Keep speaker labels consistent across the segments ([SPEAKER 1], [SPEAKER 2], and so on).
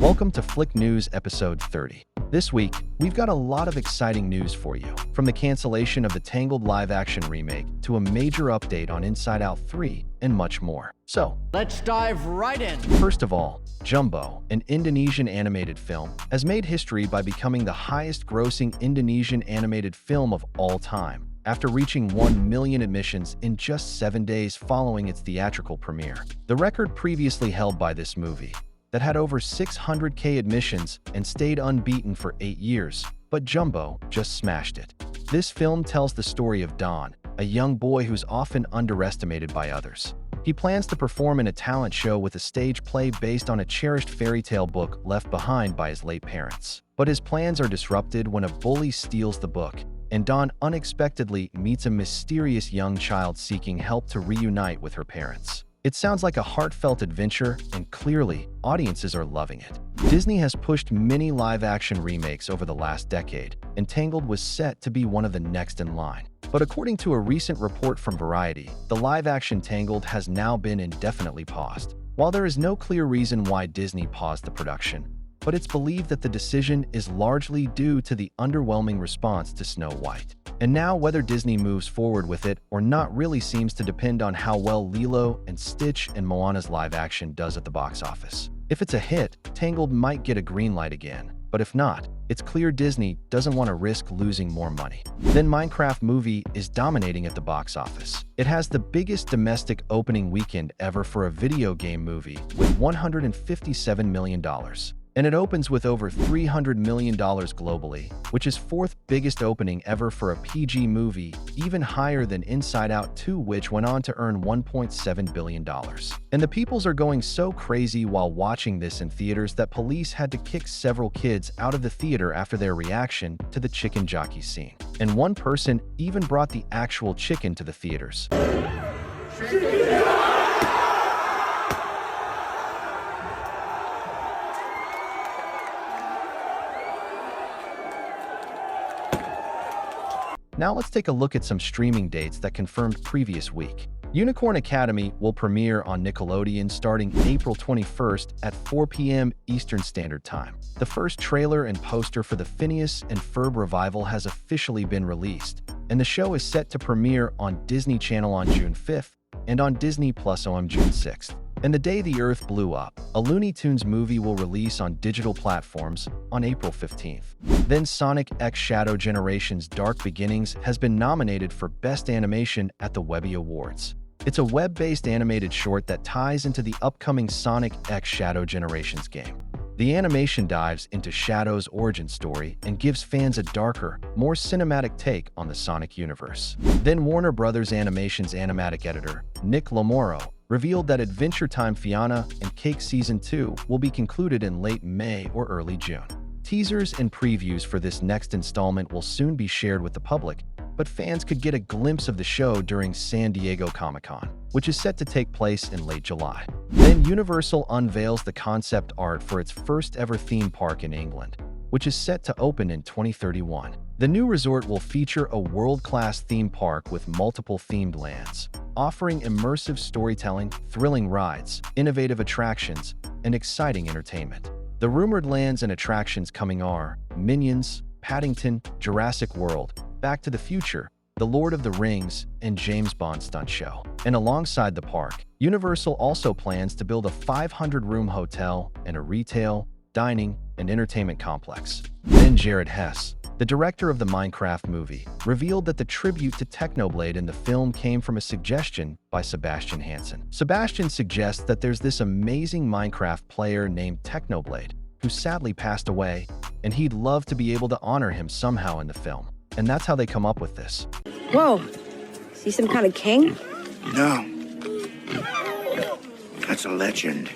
[SPEAKER 1] Welcome to Flick News episode 30. This week, we've got a lot of exciting news for you, from the cancellation of the Tangled live-action remake to a major update on Inside Out 3 and much more. So,
[SPEAKER 2] let's dive right in.
[SPEAKER 1] First of all, Gumball, an Indonesian animated film, has made history by becoming the highest-grossing Indonesian animated film of all time, after reaching 1 million admissions in just 7 days following its theatrical premiere. The record previously held by this movie, that had over 600,000 admissions and stayed unbeaten for 8 years, but Gumball just smashed it. This film tells the story of Don, a young boy who's often underestimated by others. He plans to perform in a talent show with a stage play based on a cherished fairy tale book left behind by his late parents. But his plans are disrupted when a bully steals the book, and Don unexpectedly meets a mysterious young child seeking help to reunite with her parents. It sounds like a heartfelt adventure, and clearly, audiences are loving it. Disney has pushed many live-action remakes over the last decade, and Tangled was set to be one of the next in line. But according to a recent report from Variety, the live-action Tangled has now been indefinitely paused. While there is no clear reason why Disney paused the production, but it's believed that the decision is largely due to the underwhelming response to Snow White. And now whether Disney moves forward with it or not really seems to depend on how well Lilo and Stitch and Moana's live action does at the box office. If it's a hit, Tangled might get a green light again, but if not, it's clear Disney doesn't want to risk losing more money. Then Minecraft movie is dominating at the box office. It has the biggest domestic opening weekend ever for a video game movie with $157 million. And it opens with over $300 million globally, which is fourth biggest opening ever for a PG movie, even higher than Inside Out 2, which went on to earn $1.7 billion. And the peoples are going so crazy while watching this in theaters that police had to kick several kids out of the theater after their reaction to the chicken jockey scene. And one person even brought the actual chicken to the theaters. Now let's take a look at some streaming dates that confirmed previous week. Unicorn Academy will premiere on Nickelodeon starting April 21st at 4 p.m. Eastern Standard Time. The first trailer and poster for the Phineas and Ferb revival has officially been released, and the show is set to premiere on Disney Channel on June 5th and on Disney Plus on June 6th. And the day the Earth blew up, a Looney Tunes movie will release on digital platforms on April 15th. Then Sonic X Shadow Generations Dark Beginnings has been nominated for Best Animation at the Webby Awards. It's a web-based animated short that ties into the upcoming Sonic X Shadow Generations game. The animation dives into Shadow's origin story and gives fans a darker, more cinematic take on the Sonic universe. Then Warner Bros. Animation's animatic editor, Nick Lamoro, revealed that Adventure Time Fionna and Cake Season 2 will be concluded in late May or early June. Teasers and previews for this next installment will soon be shared with the public, but fans could get a glimpse of the show during San Diego Comic-Con, which is set to take place in late July. Then Universal unveils the concept art for its first ever theme park in England, which is set to open in 2031. The new resort will feature a world-class theme park with multiple themed lands, offering immersive storytelling, thrilling rides, innovative attractions, and exciting entertainment. The rumored lands and attractions coming are Minions, Paddington, Jurassic World, Back to the Future, The Lord of the Rings, and James Bond stunt show. And alongside the park, Universal also plans to build a 500-room hotel and a retail, dining, and entertainment complex. Then Jared Hess, the director of the Minecraft movie, revealed that the tribute to Technoblade in the film came from a suggestion by Sebastian Hansen. Sebastian suggests that there's this amazing Minecraft player named Technoblade, who sadly passed away, and he'd love to be able to honor him somehow in the film. And that's how they come up with this.
[SPEAKER 3] Whoa, is he some kind of king?
[SPEAKER 4] No. That's a legend.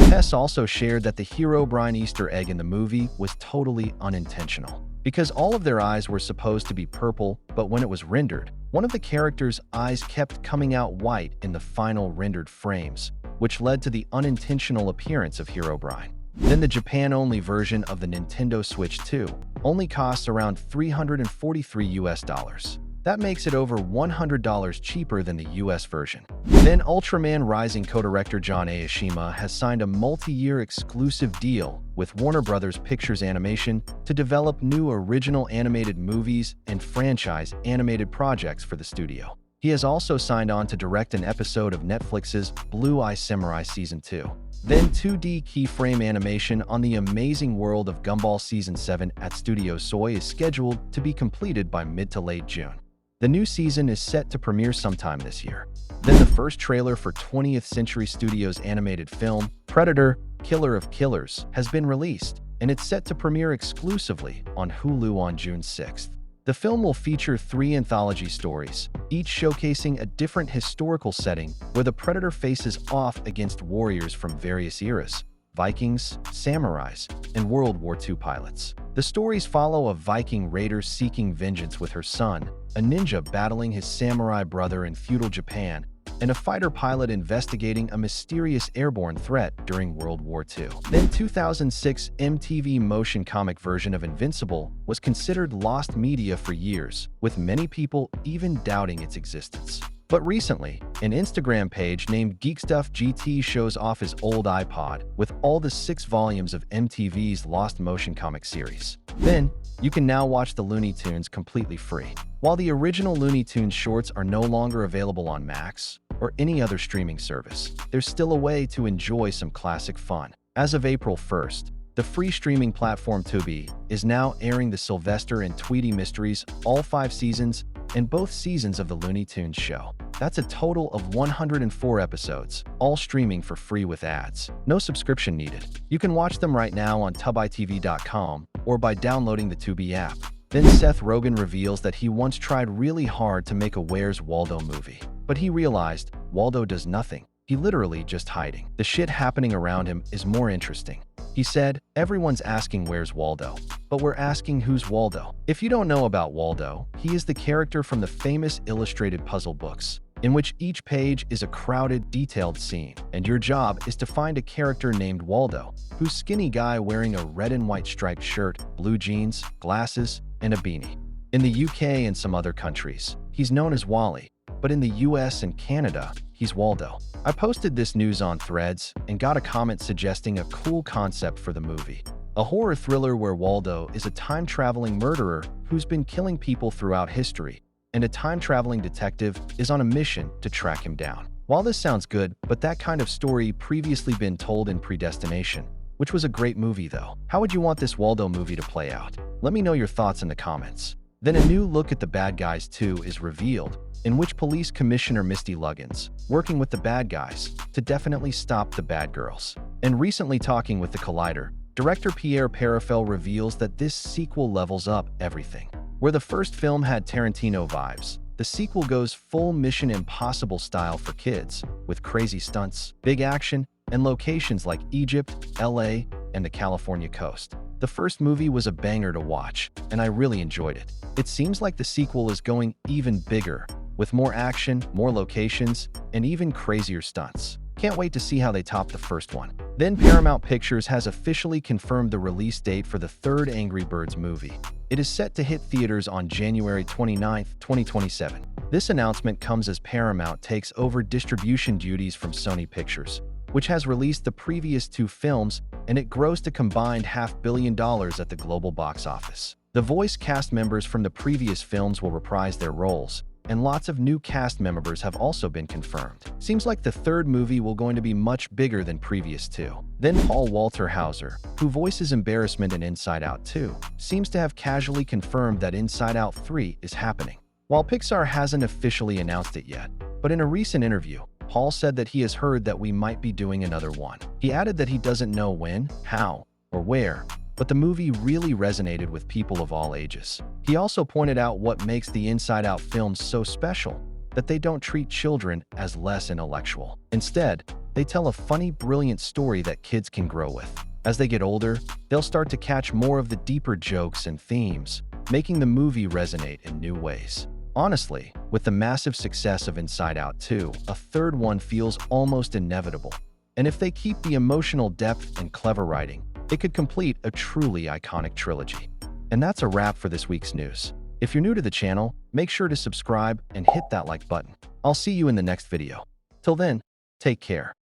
[SPEAKER 1] Hess also shared that the Herobrine Easter egg in the movie was totally unintentional, because all of their eyes were supposed to be purple, but when it was rendered, one of the characters' eyes kept coming out white in the final rendered frames, which led to the unintentional appearance of Herobrine. Then the Japan-only version of the Nintendo Switch 2 only costs around $343 US. That makes it over $100 cheaper than the US version. Then Ultraman Rising co-director John Aoshima has signed a multi-year exclusive deal with Warner Bros. Pictures Animation to develop new original animated movies and franchise animated projects for the studio. He has also signed on to direct an episode of Netflix's Blue Eye Samurai Season 2. Then 2D keyframe animation on the amazing world of Gumball Season 7 at Studio Soy is scheduled to be completed by mid to late June. The new season is set to premiere sometime this year. Then the first trailer for 20th Century Studios' animated film, Predator: Killer of Killers, has been released, and it's set to premiere exclusively on Hulu on June 6th. The film will feature 3 anthology stories, each showcasing a different historical setting where the Predator faces off against warriors from various eras: Vikings, samurais, and World War II pilots. The stories follow a Viking raider seeking vengeance with her son, a ninja battling his samurai brother in feudal Japan, and a fighter pilot investigating a mysterious airborne threat during World War II. Then 2006 MTV motion comic version of Invincible was considered lost media for years, with many people even doubting its existence. But recently, an Instagram page named GeekStuffGT shows off his old iPod with all the 6 volumes of MTV's Lost Motion Comic series. Then, you can now watch the Looney Tunes completely free. While the original Looney Tunes shorts are no longer available on Max or any other streaming service, there's still a way to enjoy some classic fun. As of April 1st, the free streaming platform Tubi is now airing the Sylvester and Tweety Mysteries, all 5 seasons, and both seasons of the Looney Tunes show. That's a total of 104 episodes, all streaming for free with ads. No subscription needed. You can watch them right now on tubitv.com or by downloading the Tubi app. Then Seth Rogen reveals that he once tried really hard to make a Where's Waldo movie, but he realized Waldo does nothing. He literally just hiding. The shit happening around him is more interesting. He said, "Everyone's asking where's Waldo, but we're asking who's Waldo." If you don't know about Waldo, he is the character from the famous illustrated puzzle books, in which each page is a crowded, detailed scene, and your job is to find a character named Waldo, who's skinny guy wearing a red and white striped shirt, blue jeans, glasses, and a beanie. In the UK and some other countries, he's known as Wally, but in the US and Canada, he's Waldo. I posted this news on Threads and got a comment suggesting a cool concept for the movie. A horror thriller where Waldo is a time-traveling murderer who's been killing people throughout history, and a time-traveling detective is on a mission to track him down. While this sounds good, but that kind of story previously been told in Predestination, which was a great movie though. How would you want this Waldo movie to play out? Let me know your thoughts in the comments. Then a new look at The Bad Guys 2 is revealed, in which Police Commissioner Misty Luggins, working with the bad guys to definitely stop the bad girls. And recently talking with The Collider, director Pierre Perifel reveals that this sequel levels up everything. Where the first film had Tarantino vibes, the sequel goes full Mission Impossible style for kids, with crazy stunts, big action, and locations like Egypt, LA, and the California coast. The first movie was a banger to watch, and I really enjoyed it. It seems like the sequel is going even bigger, with more action, more locations, and even crazier stunts. Can't wait to see how they top the first one. Then Paramount Pictures has officially confirmed the release date for the 3rd Angry Birds movie. It is set to hit theaters on January 29, 2027. This announcement comes as Paramount takes over distribution duties from Sony Pictures, which has released the previous 2 films, and it grossed a combined $500 million at the global box office. The voice cast members from the previous films will reprise their roles, and lots of new cast members have also been confirmed. Seems like the 3rd movie will going to be much bigger than previous 2. Then Paul Walter Hauser, who voices Embarrassment in Inside Out 2, seems to have casually confirmed that Inside Out 3 is happening. While Pixar hasn't officially announced it yet, but in a recent interview, Paul said that he has heard that we might be doing another one. He added that he doesn't know when, how, or where, but the movie really resonated with people of all ages. He also pointed out what makes the Inside Out films so special, that they don't treat children as less intellectual. Instead, they tell a funny, brilliant story that kids can grow with. As they get older, they'll start to catch more of the deeper jokes and themes, making the movie resonate in new ways. Honestly, with the massive success of Inside Out 2, a 3rd one feels almost inevitable. And if they keep the emotional depth and clever writing, it could complete a truly iconic trilogy. And that's a wrap for this week's news. If you're new to the channel, Make sure to subscribe and hit that like button. I'll see you in the next video. Till then, take care.